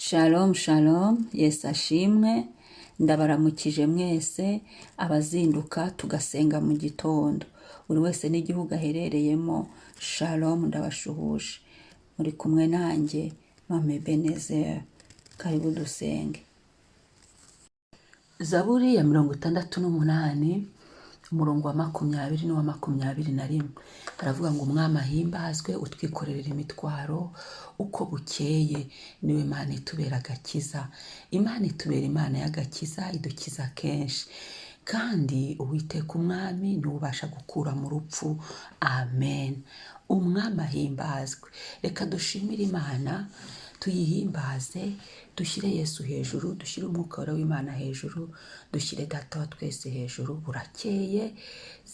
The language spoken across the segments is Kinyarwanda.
Shalom shalom, Yesu ashimwe, ndabaramukije mwese abazinduka tugasenga mu gitondo, buri wese n'igihugu aherereyemo. Shalom, ndabashuhuje, muri kumwe nanjye Mame Ebenezer. Karibu dusenge. Zaburi ya 68 umurongo wa 20 n'uwa 21 aravuga ngo umwami ahimbazwe utwikorerera imitwaro uko bukeye, niwe Imana itubera agakiza. Imana itubera Imana y'agakiza, idukiza kenshi, kandi Uwiteka umwami niwe ubasha gukura mu rupfu. Amen. Umwami ahimbazwe. Reka dushimire Imana, tuyihimbaze, dushyire Yesu hejuru, dushyire umwuka w'Imana hejuru, dushyire Data wa twese hejuru. Burakeye,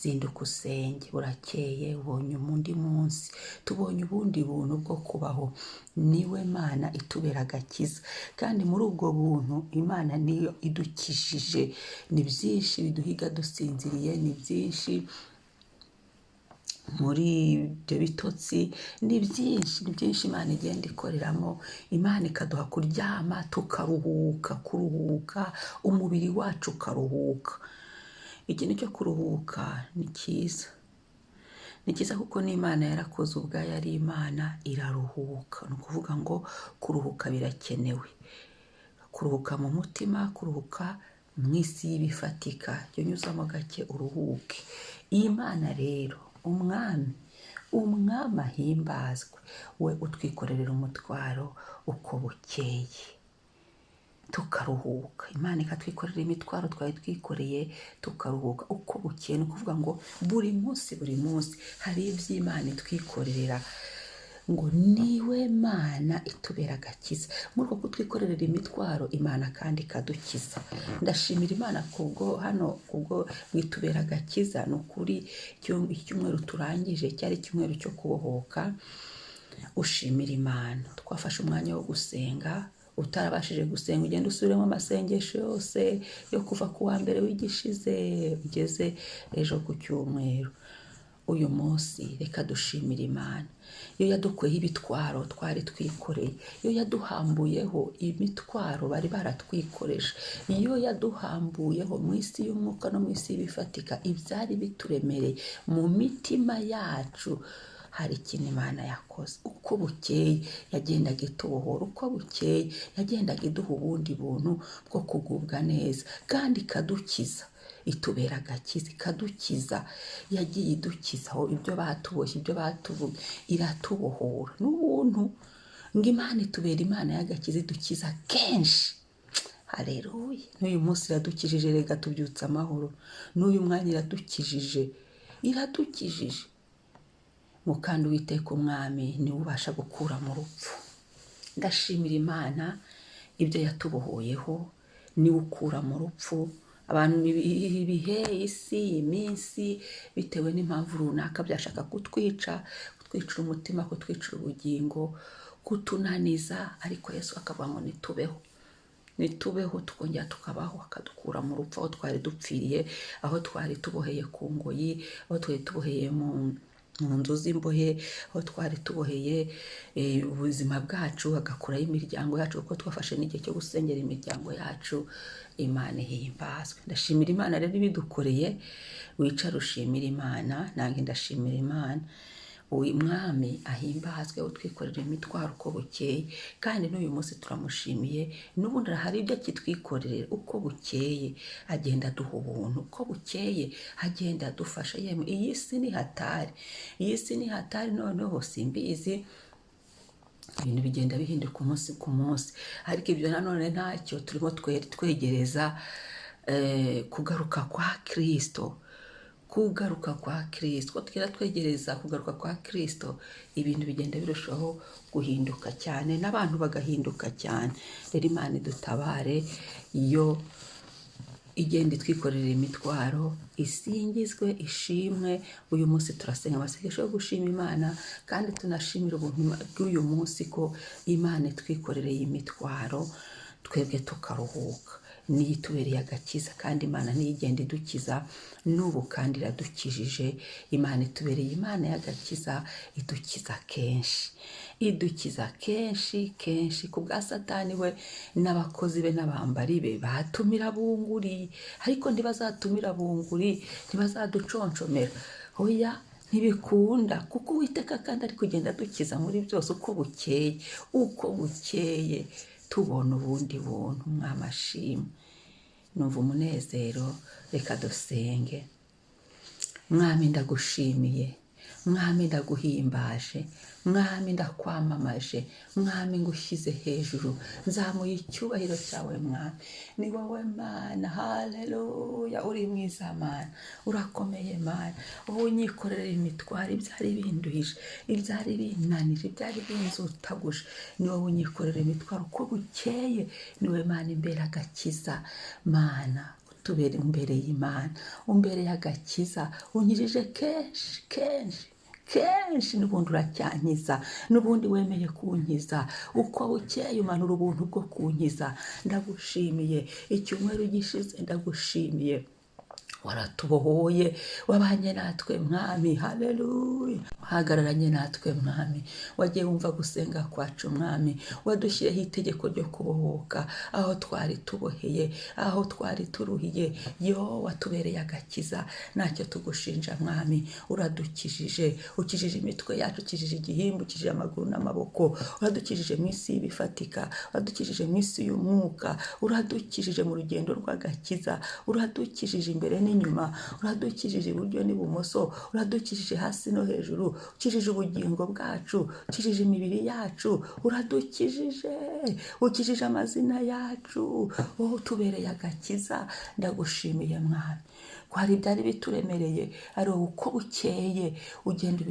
zinduka usenge. Burakeye, ubonye undi munsi, tubonye ubundi buntu bwo kubaho. Niwe Mana itubera agakiza, kandi muri ubwo buntu Imana niyo idukijije. Ni byinshi biduhiga dusinziriye, ni byinshi muri ibyo bitotsi, ni byinshi Imana igenda ikoreramo. Imana ikaduha kuryama kuruhuka, umubiri wacu ukaruhuka. Ikintu cyo kuruhuka ni cyiza, kuko n'Imana yarakoze ubwayo ari Imana iraruhuka. Ni ukuvuga ngo kuruhuka birakenewe, kuruhuka mu mutima, kuruhuka mu isi y'ibifatika. Jya unyuzamo gake uruhuke. Iyi Mana rero, umwami ahimbazwe, we utwikorerera umutwaro uko bukeye, tukaruhuka. Imana ikatwikorera imitwaro twari twikoreye, tukaruhuka uko bukeye. Ni ukuvuga ngo buri munsi hari iby'Imana itwikorerera, ngo niwe Mana itubera agakiza. Muri uko kutwikorerera imitwaro, Imana kandi ikadukiza. Ndashimira Imana kubwo mwitubera agakiza. Ni ukuri icyumweru turangije cyari icyumweru cyo kubohoka. Ushimira Imana. Twafashe umwanya wo gusenga. Utarabashije gusenga, ugenda usubiremo amasengesho yose yo kuva ku wa mbere w'igishize ugeze ejo ku cyumweru. Uyu munsi reka dushimire Imana. Iyo yadukuyeho ibitwaro twari twikoreye, iyo yaduhambuyeho imitwaro bari baratwikoreje, iyo yaduhambuyeho mu isi y'umwuka no mu isi y'ibifatika ibyari bituremereye mu mitima yacu, hari ikintu Imana yakoze. Uko bukeye yagendaga itubohora, uko bukeye yagendaga iduha ubundi buntu bwo kugubwa neza, kandi ikadukiza. Itubera agakiza, ikadukiza. Yagiye idukizaho ibyo batuboshye, ibyo batuvuga, iratubohora n'ubuntu. Ngo Imana itubera Imana y'agakiza, idukiza kenshi. Haleluya. N'uyu munsi iradukijije, rega tubyutse amahoro. N'uyu mwanya iradukijije. Ngo kandi Uwiteka umwami niwe ubasha gukura mu rupfu. Ndashimira Imana ibyo yatubohoyeho, niwe ukura mu rupfu. Abantu ibihe, isi, iminsi, bitewe n'impamvu runaka byashaka kutwicira umutima, kutwicira ubugingo, kutunaniza, ariko Yesu akavuga ngo nitubeho tukongera tukabaho, akadukura mu rupfu, aho twari dupfiriye, aho twari tuboheye ku ngoyi, aho twari tuboheye mu nzu z'imbohe, aho twari tuboheye ubuzima bwacu, agakuraho imiryango yacu, kuko twafashe n'igihe cyo gusengera imiryango yacu. Imana ihimbazwe. Ndashimira Imana rero ibidukoreye. Wicara ushimira Imana, nange ndashimira Imana. Uyu mwami ahimbazwe utwikorera imitwaro uko bukeye, kandi n'uyu munsi turamushimiye. N'ubundi hari ibyo akitwikorera uko bukeye, agenda aduha ubuntu. Uko bukeye agenda adufasha. Yemwe iyi si ni hatari, noneho simbizi, ibintu bigenda bihinduka umunsi ku munsi, ariko ibyo nanone ntacyo. Turimo twegereza kugaruka kwa Kristo. Ko twera twegereza kugaruka kwa Kristo, ibintu bigenda birushaho guhinduka cyane, n'abantu bagahinduka cyane. Rero Imana idutabare, iyo igenda itwikorera imitwaro, isingizwe, ishimwe. Uyu munsi turasenga amasengesho yo gushima Imana, kandi tunashimira ubuntu bw'uyu munsi ko Imana itwikorereye imitwaro, twebwe tukaruhuka. Niyo itubereye agakiza, kandi Imana niyo igenda idukiza. N'ubu kandi iradukijije. Imana itubereye Imana y'agakiza, idukiza kenshi. idukiza kenshi kenshi ku bwa Satani we n'abakozi be n'abambari be batumira bunguri, ariko ntibazatumira bunguri, ntibazaduconshomera. Oya, ntibikunda, kuko Uwiteka kandi ari kugenda dukiza muri byose uko bukeye tubona ubundi buntu. Mwami ashimwe. Numva umunezero, reka dusenge. Mwami ndagushimiye, Mwami ndaguhimbaje, Mwami ndakwamamaje, Mwami ngushyize hejuru, nzamuye icyubahiro cyawe. Mwami ni wowe Mana, haleluya, uri mwiza Mana, urakomeye Mana. Wowe unyikorera imitwaro, ibyari binduhije, ibyari binanije, ibyari binzutaguje, ni wowe unyikorera imitwaro uko bukeye. Ni wowe Mana imbere agakiza, Mana tubere imbere y'Imana, umbereye agakiza, unyirije kenshi kenshi kenshi, n'ubundi uracyankiza, n'ubundi wemeye kunkiza uko bukeye, umanura ubuntu bwo kunkiza. Ndagushimiye, icyumweru gishize ndagushimiye, waratubohoye, wabanye natwe Mwami, haleluya, uhagararanye natwe Mwami, wagiye wumva gusenga kwacu Mwami, wadushyiriyeho itegeko ryo kubohoka aho twari tuboheye, aho twari turuhiye. Yo, watubereye agakiza, ntacyo tugushinja Mwami. Uradukijije, ukijije imitwe yacu, ukijije igihimba, ukijije amaguru n'amaboko, uradukijije mu isi y'ibifatika, uradukijije mu isi y'umwuka, uradukijije mu rugendo rw'agakiza, uradukijije imbere n'inyuma, uradukijije iburyo n'ibumoso, uradukijije hasi no hejuru, ukijije ubugingo bwacu, ukijije imibiri yacu, uradukijije, ukijije amazina yacu. Wowe utubereye agakiza, ndagushimiye Mwami, ko hari ibyari bituremereye, ari wowe uko bukeye ugenda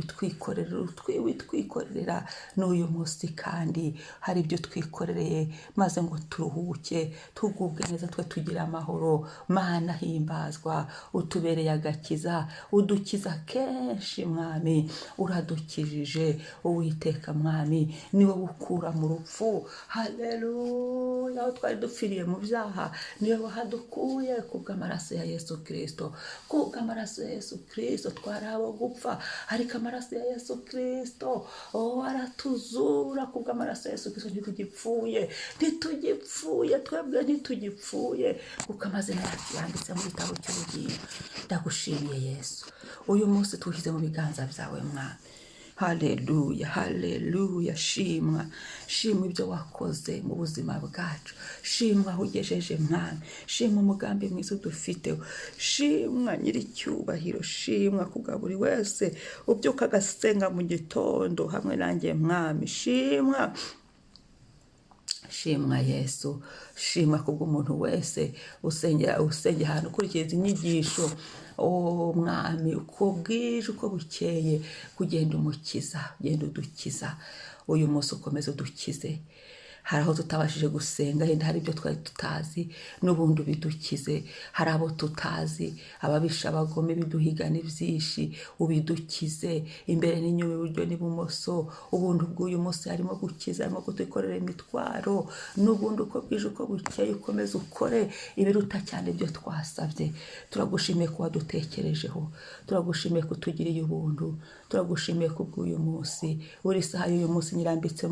ubitwikorera n'uyu munsi. Kandi hari ibyo twikorereye maze ngo turuhuke, tugubwe neza, twe tugira amahoro. Mana himbazwa, utubereye agakiza, udukiza kenshi Mwami, uradukijije. Uwiteka Mwami ni wowe ukura mu rupfu, haleluya, aho twari dupfiriye mu byaha ni wowe wahadukuye kubw'amaraso ya Yesu Kristo. Kubw'amaraso ya Yesu Kristo twari abo gupfa, ariko amaraso ya Yesu Kristo aratuzura. Kubw'amaraso ya Yesu Kristo ntitugipfuye, twebwe ntitugipfuye, kuko amazina yacu yanditse mu gitabo cy'ubugingo. Ndagushimiye Yesu, uyu munsi tuwushyize mu biganza byawe Mwami, haleluya, haleluya. Shimwa, shimwa ibyo wakoze mu buzima bwacu, shimwa aho ugejeje Mwami, shimwa umugambi mwiza udufiteho, shimwa nyir'icyubahiro, shimwa kubwa buri wese ubyuka agasenga mu gitondo hamwe nanjye Mwami. Shimwa, shimwa Yesu, shimwa kubw'umuntu wese usengera ahantu ukurikiza inyigisho. Mwami, uko bwije uko bukeye, kugenda umukiza, ugenda udukiza. Uyu munsi ukomeze udukize, hari aho tutabashije gusenga, yenda hari ibyo twari tutazi, n'ubundi ubidukize. Hari abo tutazi, ababisha abagome biduhiga n'ibyinshi, ubidukize imbere n'inyuma, iburyo n'ibumoso. Ubundi bw'uyu munsi harimo gukiza, harimo kutwikorera imitwaro, n'ubundi uko bwije uko bukeye ukomeze ukore ibiruta cyane ibyo twasabye. Turagushimiye ko wadutekerejeho, turagushimiye ko utugiriye ubuntu, turagushimiye kubw'uyu munsi. Buri saha y'uyu munsi nyirambitse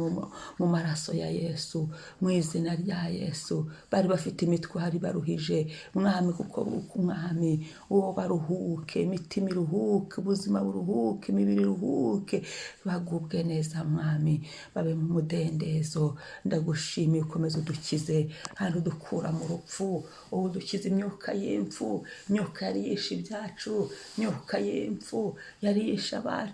mu maraso ya Yesu, mu izina rya Yesu. Bari bafite imitwaro baruhije Mwami, kuko Mwami uwo baruhuke, imitima iruhuke, ubuzima buruhuke, imibiri iruhuke, bagubwe neza Mwami, babe mu mudendezo. Ndagushimiye, ukomeze udukize kandi udukura mu rupfu, udukize imyuka y'imfu, imyuka yari yishe ibyacu, imyuka y'imfu yari yishe abacu.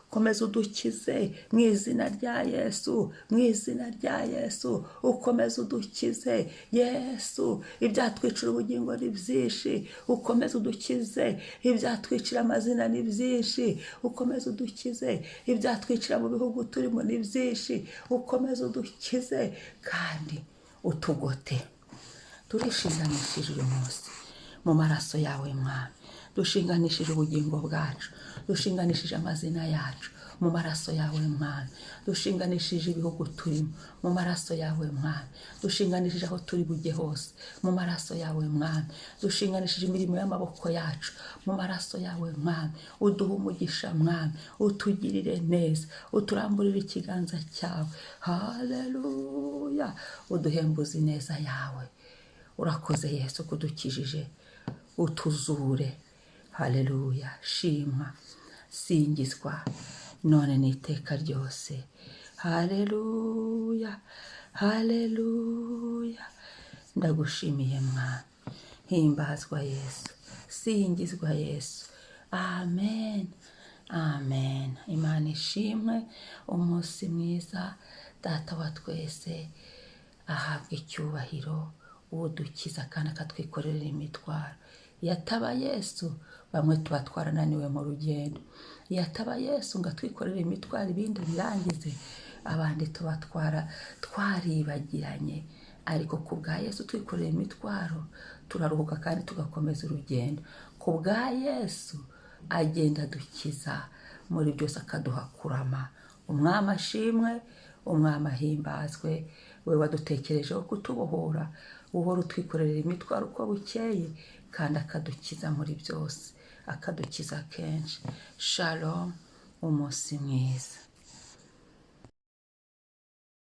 Komeza udukize mu izina rya Yesu, mu izina rya Yesu, ukomeze udukize Yesu. Ibyatwicira ubugingo ni byinshi, ukomeze udukize. Ibyatwicira amazina ni byinshi, ukomeze udukize. Ibyatwicira mu bihugu turimo ni byinshi, ukomeze udukize kandi utugote. Turishinganishije uyu munsi mu maraso yawe Mwami, dushinganishije ubugingo bwacu, dushinganishije amazina yacu. mu maraso yawe mwami. Dushinganishije ibihugu turimo mu maraso yawe mwami. Dushinganishije aho turi bujye hose mu maraso yawe mwami. Dushinganishije imirimo y'amaboko yacu mu maraso yawe mwami. Uduhe umugisha mwami, utugirire neza, uturamburire ikiganza cyawe. Haleluya, uduhembuze ineza yawe. Urakoze Yesu kudukijije, utuzure. Haleluya, shimwa, singizwa none n'iteka ryose. Haleluya, haleluya. Ndagushimiye mwami. Himbazwa Yesu, singizwa Yesu. Amen, amen. Imana ishimwe. Umunsi mwiza. Data wa twese ahabwa icyubahiro, udukiza kandi akatwikorera imitwaro. Yataba Yesu bamwe tuba twarananiwe mu rugendo. Yataba Yesu ngo atwikorere imitwaro ibindi birangize, abandi tuba twaribagiranye. Ariko ku bwa Yesu twikoreye imitwaro turaruhuka kandi tugakomeza urugendo. Ku bwa Yesu agenda adukiza muri byose, akaduha kurama. Umwami ashimwe, umwami ahimbazwe. We wadutekerejeho kutubohora, uhora utwikorera imitwaro uko bukeye, kandi akadukiza muri byose, akadukiza kenshi. Shalom, umunsi mwiza.